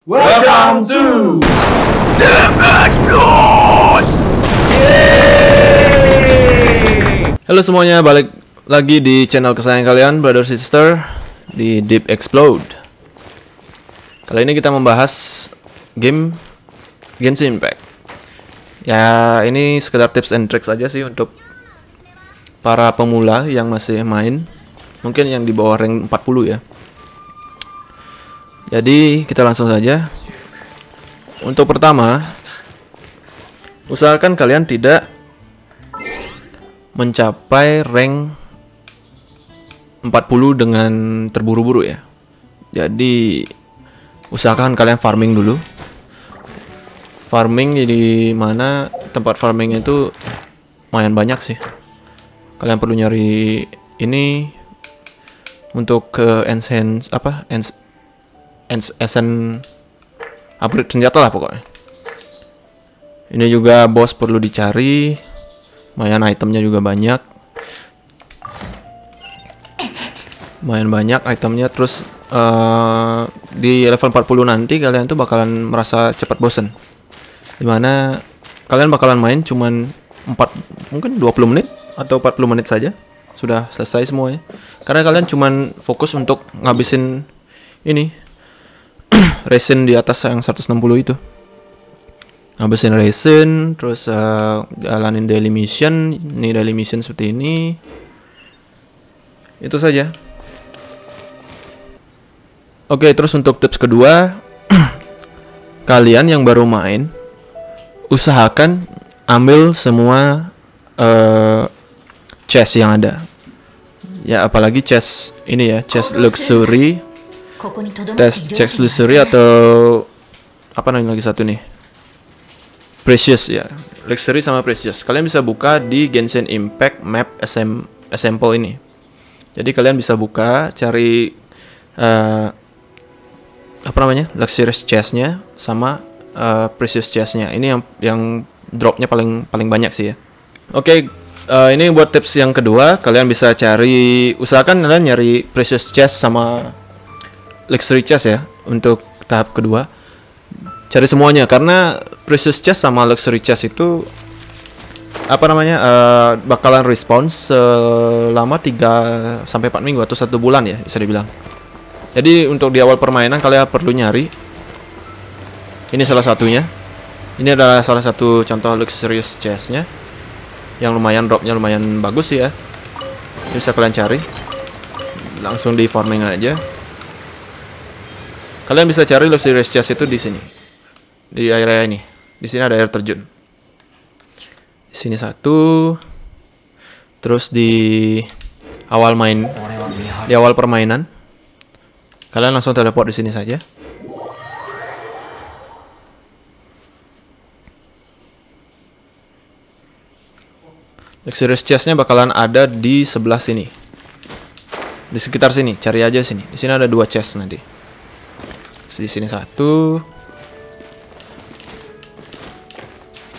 Welcome to Deep Explode. Halo semuanya, balik lagi di channel kesayangan kalian, brother sister, di Deep Explode. Kali ini kita membahas game Genshin Impact. Ya, ini sekedar tips and tricks aja sih untuk para pemula yang masih main, mungkin yang di bawah rank 40 ya. Jadi kita langsung saja. Untuk pertama, usahakan kalian tidak mencapai rank 40 dengan terburu-buru ya. Jadi usahakan kalian farming dulu. Farming di mana tempat farming itu lumayan banyak sih. Kalian perlu nyari ini untuk ke enhance upgrade senjata lah pokoknya. Ini juga boss perlu dicari. Lumayan itemnya juga banyak. Lumayan banyak itemnya. Terus di level 40 nanti kalian tuh bakalan merasa cepat bosen. Dimana kalian bakalan main cuman mungkin 20 menit atau 40 menit saja sudah selesai semuanya. Karena kalian cuman fokus untuk ngabisin ini resin di atas yang 160 itu. Ngabisin resin, terus jalanin daily mission. Ini daily mission seperti ini. Itu saja. Oke, terus untuk tips kedua, kalian yang baru main, usahakan ambil semua chest yang ada. Ya, apalagi chest ini ya, chest luxury. Chest luxury atau apa namanya lagi satu nih? Precious ya. Luxury sama precious. Kalian bisa buka di Genshin Impact map sample ini. Jadi kalian bisa buka, cari apa namanya? Luxurious chestnya sama precious chestnya. Ini yang dropnya paling banyak sih ya. Oke, ini buat tips yang kedua, kalian bisa usahakan kalian nyari precious chest sama luxury chest ya untuk tahap kedua. Cari semuanya karena precious chest sama luxury chest itu apa namanya bakalan respons selama 3 sampai 4 minggu atau 1 bulan ya bisa dibilang. Jadi untuk di awal permainan kalian perlu nyari. Ini salah satunya. Ini adalah salah satu contoh luxurious chestnya yang dropnya lumayan bagus sih ya. Ini bisa kalian cari. Langsung di farming aja. Kalian bisa cari luxurious chest itu di sini. Di area ini. Di sini ada air terjun. Di sini satu. Terus di awal permainan. Kalian langsung teleport di sini saja. Luxurious chestnya bakalan ada di sebelah sini. Di sekitar sini, cari aja sini. Di sini ada 2 chest nanti. Di sini satu.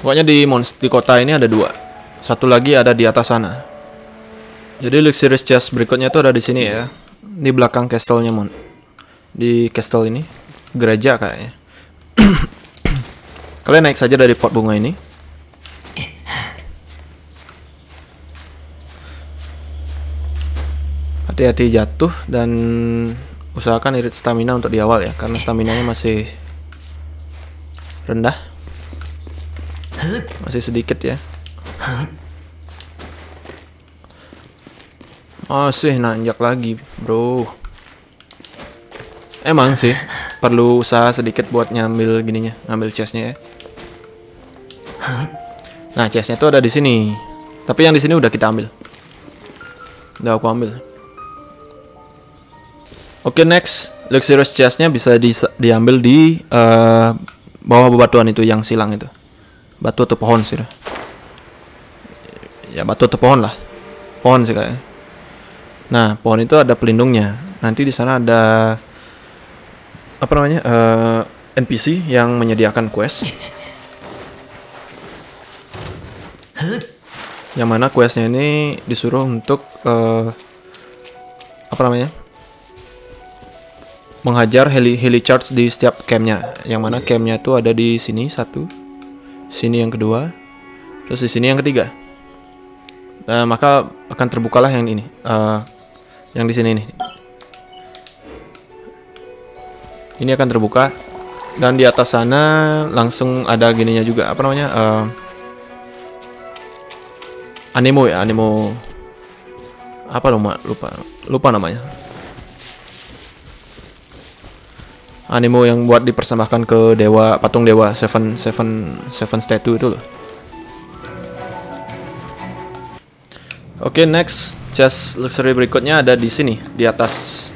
Pokoknya di kota ini ada 2. Satu lagi ada di atas sana. Jadi luxurious chest berikutnya tuh ada di sini ya. Di belakang castle-nya di castle ini, gereja kayaknya. Kalian naik saja dari pot bunga ini. Hati-hati jatuh dan usahakan irit stamina untuk di awal ya, karena staminanya masih rendah. Masih sedikit ya. Masih nanjak lagi, bro. Emang sih perlu usaha sedikit buat ngambil chestnya ya. Nah, chestnya tuh ada di sini. Tapi yang di sini udah kita ambil. Udah aku ambil. Oke, next, luxurious chestnya bisa diambil di bawah bebatuan itu yang silang itu. Batu atau pohon sih. Ya, batu atau pohon lah. Pohon sih kayaknya. Nah, pohon itu ada pelindungnya. Nanti di sana ada apa namanya? NPC yang menyediakan quest. Yang mana questnya ini disuruh untuk apa namanya? menghajar heli charge di setiap campnya. Yang mana campnya tuh ada di sini satu, sini yang kedua, terus di sini yang ketiga. Nah, maka akan terbukalah yang ini, yang di sini ini. Ini akan terbuka dan di atas sana langsung ada gininya juga, apa namanya? Anemo ya, anemo. Apa lupa namanya. Anemo yang buat dipersembahkan ke dewa, patung dewa seven statue itu loh. Oke, next chest luxury berikutnya ada di sini, di atas,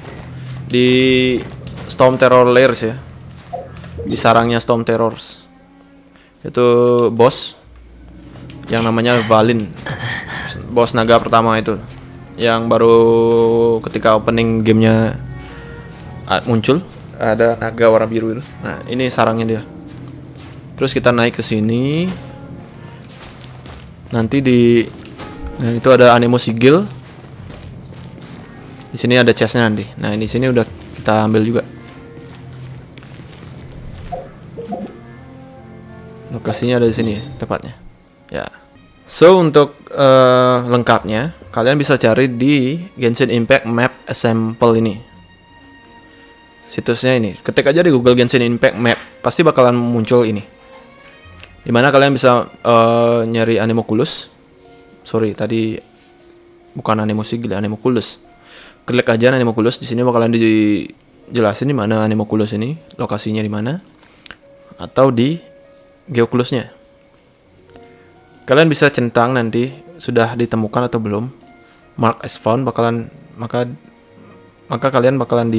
di Storm Terror Layers ya, di sarangnya Storm Terrors. Itu bos yang namanya Valin, bos naga pertama itu, yang baru ketika opening gamenya muncul. Ada naga warna biru itu. Nah, ini sarangnya dia. Terus kita naik ke sini. Nanti nah, itu ada anemo sigil. Di sini ada chestnya nanti. Nah, di sini udah kita ambil juga. Lokasinya ada di sini tepatnya. Ya. So, untuk lengkapnya kalian bisa cari di Genshin Impact Map Sample ini. Situsnya ini, ketik aja di Google Genshin Impact Map, pasti bakalan muncul ini. Dimana kalian bisa nyari Anemoculus. Sorry, tadi bukan Anemo Sigil, Anemoculus. Klik aja Anemoculus, di sini bakalan dijelasin di mana Anemoculus ini, lokasinya di mana, atau di Geoculusnya. Kalian bisa centang nanti sudah ditemukan atau belum. Mark as found maka kalian bakalan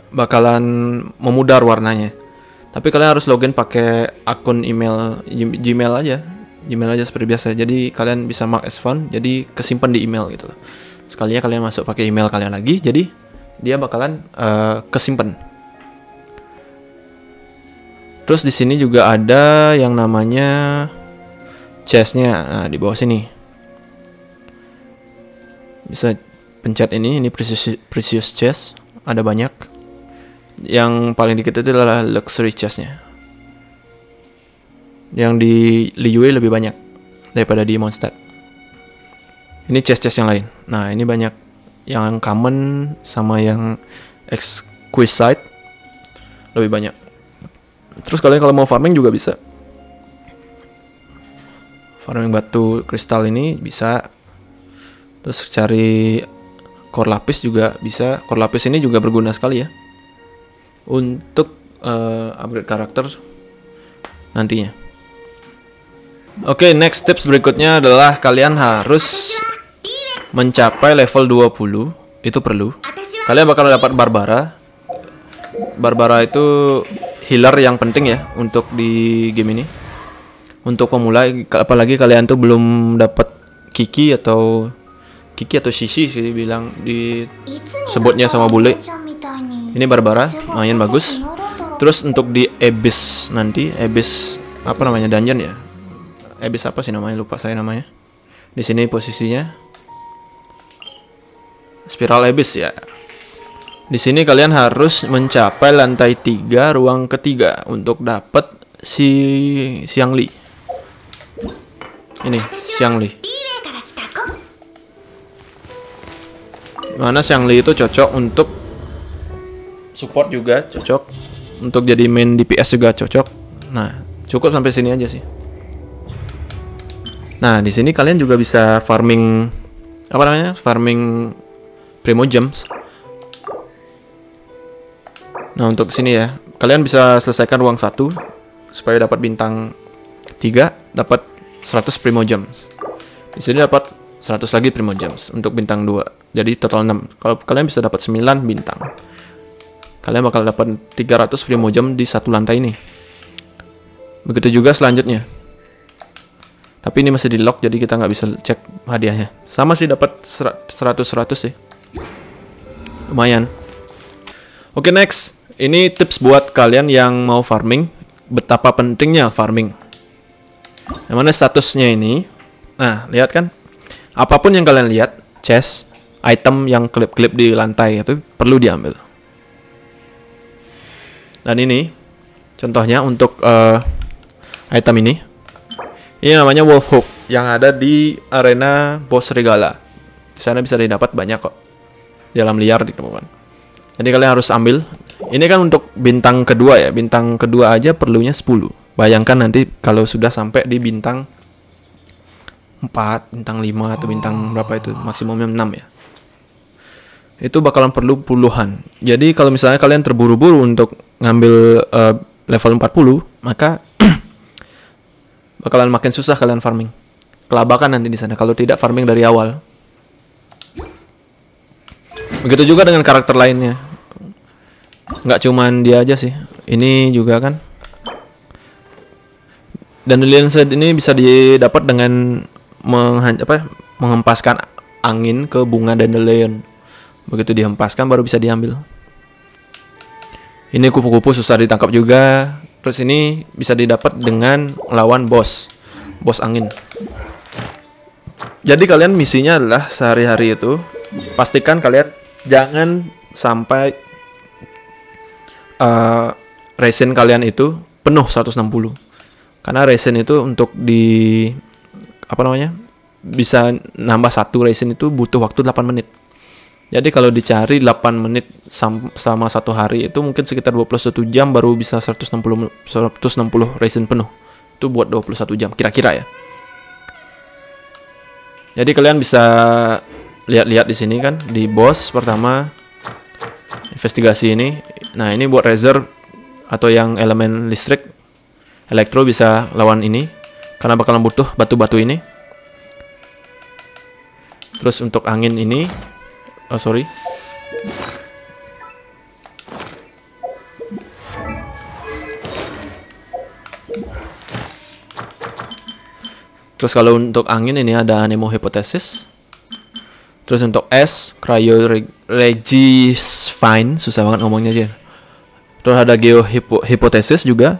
bakalan memudar warnanya. Tapi kalian harus login pakai akun email Gmail aja seperti biasa. Jadi kalian bisa mark as found, jadi kesimpan di email gitu. Sekalinya kalian masuk pakai email kalian lagi, jadi dia bakalan kesimpan. Terus di sini juga ada yang namanya chestnya. Nah, di bawah sini bisa pencet ini precious chest, ada banyak. Yang paling dikit itu adalah luxury chestnya. Yang di Liyue lebih banyak daripada di Mondstadt. Ini chest yang lain. Nah, ini banyak yang common sama yang exquisite lebih banyak. Terus kalian kalau mau farming juga bisa. Farming batu kristal ini bisa. Terus cari core lapis juga bisa. Core lapis ini juga berguna sekali ya untuk upgrade karakter nantinya. Oke, next tips berikutnya adalah kalian harus mencapai level 20. Itu perlu. Kalian bakal dapat Barbara. Barbara itu healer yang penting ya untuk di game ini. Untuk pemula, apalagi kalian tuh belum dapat Kiki atau Shishi sih bilang disebutnya sama bule. Ini Barbara, lumayan bagus. Terus untuk di Abyss nanti, Abyss apa namanya, dungeon ya? Abyss apa sih namanya? Lupa saya namanya. Di sini posisinya Spiral Abyss ya. Di sini kalian harus mencapai lantai 3 ruang ketiga untuk dapat si Xiangli. Ini Xiangli. Mana Xiangli itu cocok untuk support juga, cocok untuk jadi main DPS juga cocok. Nah, cukup sampai sini aja sih. Nah, di sini kalian juga bisa farming apa namanya? Farming Primogems. Nah, untuk sini ya, kalian bisa selesaikan ruang 1 supaya dapat bintang 3, dapat 100 Primogems. Di sini dapat 100 lagi Primogems untuk bintang 2. Jadi total 6. Kalau kalian bisa dapat 9 bintang, kalian bakal dapat 300 Primogem di satu lantai ini. Begitu juga selanjutnya. Tapi ini masih di lock, jadi kita nggak bisa cek hadiahnya. Sama sih, dapat 100 sih. Lumayan. Oke, next. Ini tips buat kalian yang mau farming. Betapa pentingnya farming. Yang mana statusnya ini. Nah, lihat kan? Apapun yang kalian lihat, chest, item yang klip-klip di lantai itu perlu diambil. Dan ini contohnya untuk item ini. Ini namanya Wolf Hook yang ada di arena Boss Regala. Di sana bisa didapat banyak kok. Di alam liar di teman-teman. Jadi kalian harus ambil. Ini kan untuk bintang kedua ya. Bintang kedua aja perlunya 10. Bayangkan nanti kalau sudah sampai di bintang 4, bintang 5 atau bintang berapa itu, maksimumnya 6 ya. Itu bakalan perlu puluhan. Jadi kalau misalnya kalian terburu-buru untuk ngambil level 40, maka bakalan makin susah kalian farming. Kelabakan nanti di sana kalau tidak farming dari awal. Begitu juga dengan karakter lainnya. Nggak cuman dia aja sih. Ini juga kan. Dandelion Seed ini bisa didapat dengan menghempaskan angin ke bunga dandelion. Begitu dihempaskan baru bisa diambil. Ini kupu-kupu susah ditangkap juga. Terus ini bisa didapat dengan lawan bos angin. Jadi kalian misinya adalah sehari-hari itu pastikan kalian jangan sampai resin kalian itu penuh 160. Karena resin itu untuk di bisa nambah 1 resin itu butuh waktu 8 menit. Jadi kalau dicari 8 menit sama 1 hari itu mungkin sekitar 21 jam baru bisa 160 resin penuh. Itu buat 21 jam kira-kira ya. Jadi kalian bisa lihat-lihat di sini kan di boss pertama investigasi ini. Nah, ini buat reserve atau yang elemen listrik. Elektro bisa lawan ini karena bakalan butuh batu-batu ini. Terus untuk angin ini Terus kalau untuk angin ini ada Anemo Hypothesis. Terus untuk es, Cryo Regisvine, susah banget ngomongnya aja. Terus ada Geo Hypothesis juga.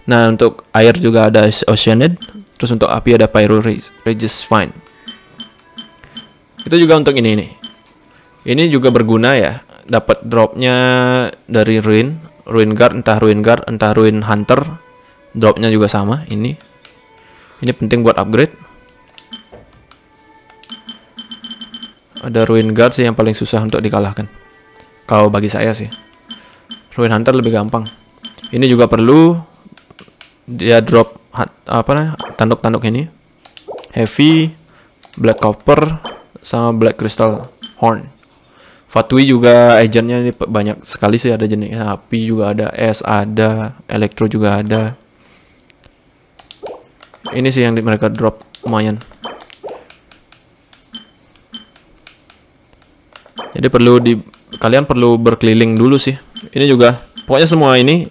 Nah, untuk air juga ada Oceanid. Terus untuk api ada Pyro Regisvine. Itu juga untuk ini nih. Ini juga berguna ya. Dapat dropnya dari Ruin Guard, entah Ruin Hunter. Dropnya juga sama. Ini penting buat upgrade. Ada Ruin Guard sih yang paling susah untuk dikalahkan. Kalau bagi saya sih. Ruin Hunter lebih gampang. Ini juga perlu dia drop tanduk-tanduk ini. Heavy, Black Copper, sama Black Crystal Horn. Fatui juga agentnya ini banyak sekali sih, ada jenisnya. Api juga ada, es ada, elektro juga ada. Ini sih yang mereka drop lumayan. Jadi kalian perlu berkeliling dulu sih. Ini juga pokoknya semua ini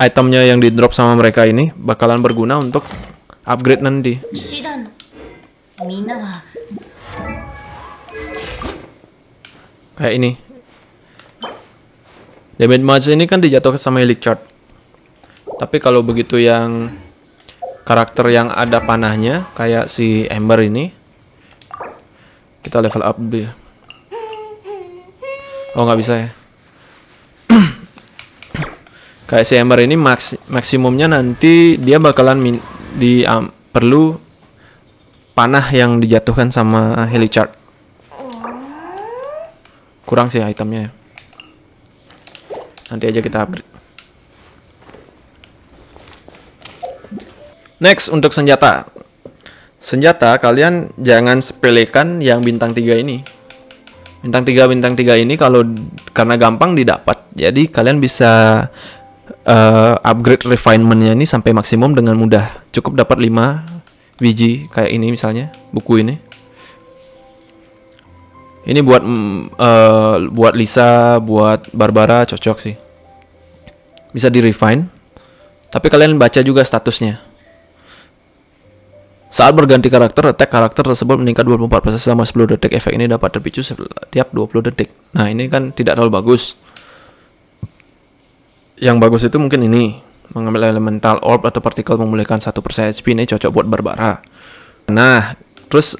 itemnya yang di drop sama mereka ini bakalan berguna untuk upgrade nanti. Kayak ini. Damage match ini kan dijatuhkan sama Helix Chart. Tapi kalau begitu yang karakter yang ada panahnya kayak si Ember ini, kita level up dulu ya. Oh, nggak bisa ya. Kayak si Ember ini maksimumnya nanti dia bakalan perlu panah yang dijatuhkan sama Helix Chart. Kurang sih itemnya ya. Nanti aja kita upgrade. Next untuk senjata. Senjata kalian jangan sepelekan yang bintang 3 ini. Bintang 3 ini karena gampang didapat. Jadi kalian bisa upgrade refinement-nya ini sampai maksimum dengan mudah. Cukup dapat 5 biji kayak ini misalnya, buku ini. Ini buat Lisa, buat Barbara cocok sih. Bisa di refine. Tapi kalian baca juga statusnya. Saat berganti karakter, attack karakter tersebut meningkat 24% selama 10 detik. Efek ini dapat terpicu setiap 20 detik. Nah, ini kan tidak terlalu bagus. Yang bagus itu mungkin ini. Mengambil elemental orb atau partikel memulihkan 1% HP. Ini cocok buat Barbara. Nah, terus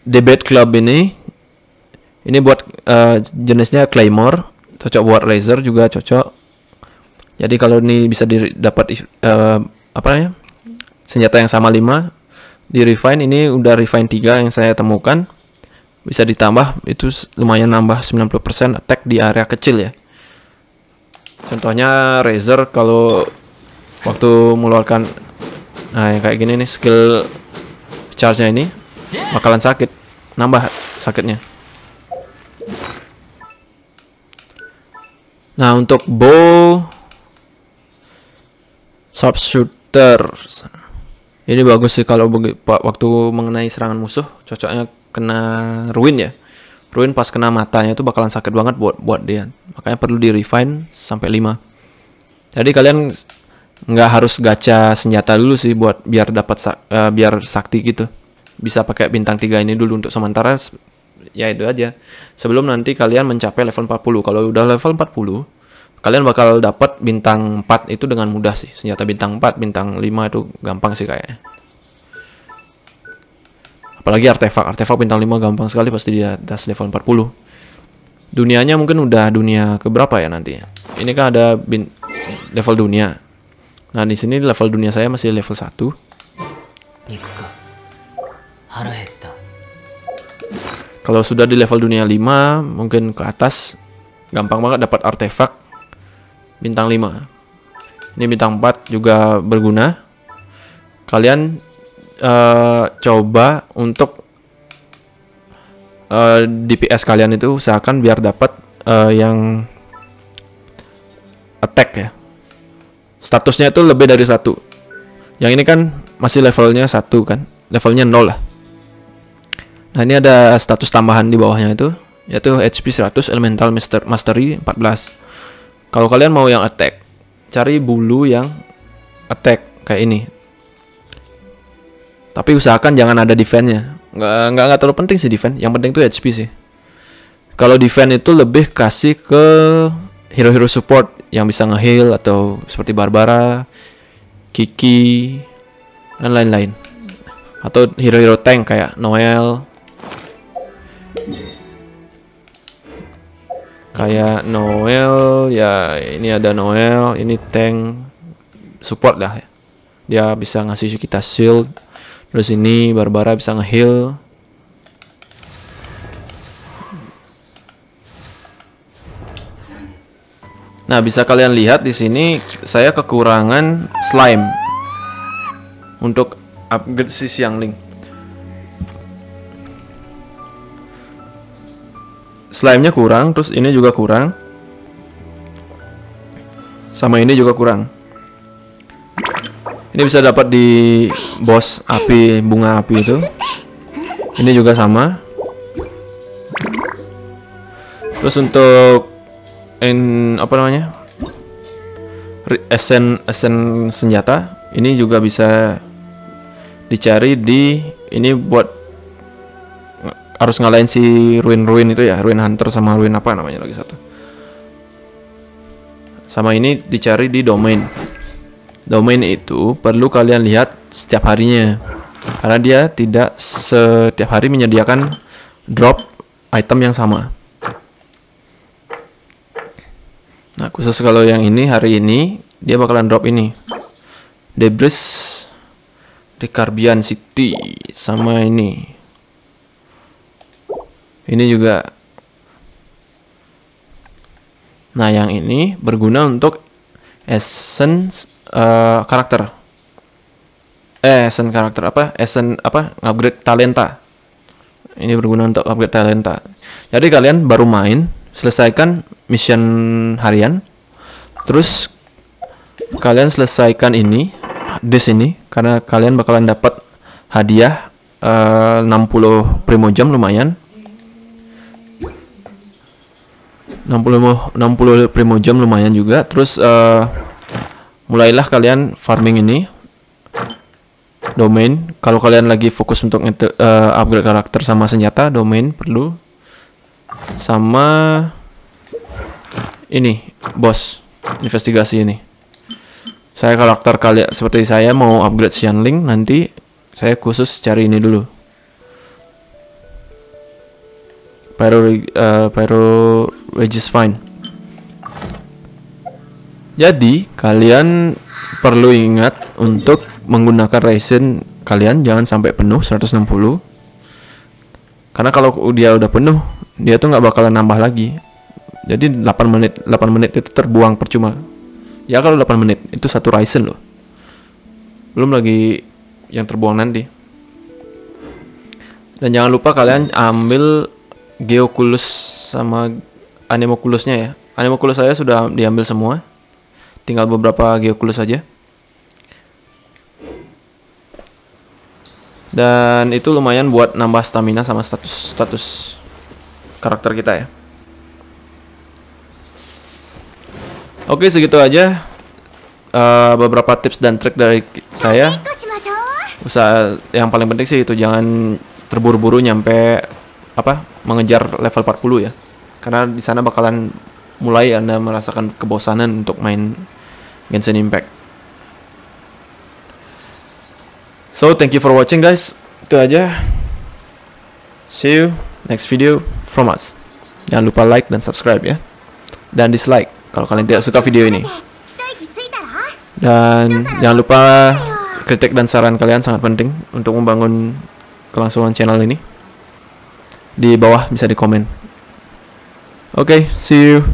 Debate Club ini buat jenisnya Claymore, cocok buat laser juga cocok. Jadi kalau ini bisa didapat apa ya, senjata yang sama 5 di refine, ini udah refine 3 yang saya temukan, bisa ditambah, itu lumayan nambah 90% attack di area kecil ya. Contohnya Razor kalau waktu mengeluarkan yang kayak gini nih, skill charge-nya ini bakalan sakit, nambah sakitnya. Nah, untuk bow sharpshooter ini bagus sih kalau waktu mengenai serangan musuh, cocoknya kena ruin ya. Ruin pas kena matanya itu bakalan sakit banget buat dia. Makanya perlu di refine sampai 5. Jadi kalian nggak harus gacha senjata dulu sih buat biar dapat biar sakti gitu. Bisa pakai bintang 3 ini dulu untuk sementara. Ya itu aja. Sebelum nanti kalian mencapai level 40. Kalau udah level 40, kalian bakal dapat bintang 4 itu dengan mudah sih. Senjata bintang 4, bintang 5 itu gampang sih kayaknya. Apalagi artefak bintang 5 gampang sekali, pasti dia das level 40. Dunianya mungkin udah dunia keberapa ya nanti. Ini kan ada level dunia. Nah, di sini level dunia saya masih level 1. Kalau sudah di level dunia 5, mungkin ke atas, gampang banget dapat artefak bintang 5. Ini bintang 4 juga berguna. Kalian coba untuk DPS kalian itu usahakan biar dapat yang attack ya. Statusnya itu lebih dari 1. Yang ini kan masih levelnya 1 kan, levelnya 0 lah. Nah, ini ada status tambahan di bawahnya itu, yaitu HP 100, Elemental Mastery 14. Kalau kalian mau yang attack, cari bulu yang attack kayak ini. Tapi usahakan jangan ada defense-nya. Nggak terlalu penting sih defense, yang penting tuh HP sih. Kalau defense itu lebih kasih ke hero-hero support yang bisa nge-heal atau seperti Barbara, Kiki, dan lain-lain. Atau hero-hero tank kayak Noel. Ya, ini ada Noel, ini tank support lah ya. Dia bisa ngasih kita shield. Terus ini Barbara bisa nge-heal. Nah, bisa kalian lihat di sini saya kekurangan slime untuk upgrade si Xiangling. Slime-nya kurang, terus ini juga kurang. Sama ini juga kurang. Ini bisa dapat di boss api, bunga api itu. Ini juga sama. Terus untuk apa namanya? Esen senjata, ini juga bisa dicari di ini buat harus ngalahin si ruin itu ya, ruin hunter sama ruin apa namanya lagi satu. Sama ini dicari di domain. Domain itu perlu kalian lihat setiap harinya, karena dia tidak setiap hari menyediakan drop item yang sama. Nah, khusus kalau yang ini hari ini dia bakalan drop ini Debris di Carbian City, sama ini juga. Nah, yang ini berguna untuk essence karakter. Upgrade talenta. Ini berguna untuk upgrade talenta. Jadi kalian baru main, selesaikan mission harian, terus kalian selesaikan ini di sini, karena kalian bakalan dapat hadiah 60 primo jam, lumayan. 60 primo jam lumayan juga. Terus mulailah kalian farming ini domain. Kalau kalian lagi fokus untuk upgrade karakter sama senjata, domain perlu. Sama ini bos investigasi ini. Saya karakter kalian seperti saya mau upgrade Xiangling, nanti saya khusus cari ini dulu. Pyro Regis Fine. Jadi kalian perlu ingat untuk menggunakan resin kalian jangan sampai penuh 160. Karena kalau dia udah penuh, dia tuh nggak bakalan nambah lagi. Jadi 8 menit itu terbuang percuma. Ya kalau 8 menit itu satu resin loh. Belum lagi yang terbuang nanti. Dan jangan lupa kalian ambil Geoculus sama Anemoculusnya ya. Anemoculus saya sudah diambil semua. Tinggal beberapa Geoculus saja. Dan itu lumayan buat nambah stamina sama status karakter kita ya. Oke, segitu aja beberapa tips dan trik dari saya. Yang paling penting sih itu jangan terburu-buru nyampe mengejar level 40 ya. Karena di sana bakalan mulai Anda merasakan kebosanan untuk main Genshin Impact. So, thank you for watching guys. Itu aja. See you next video from us. Jangan lupa like dan subscribe ya. Dan dislike kalau kalian tidak suka video ini. Dan jangan lupa kritik dan saran kalian sangat penting untuk membangun kelangsungan channel ini. Di bawah bisa di komen. Oke, see you.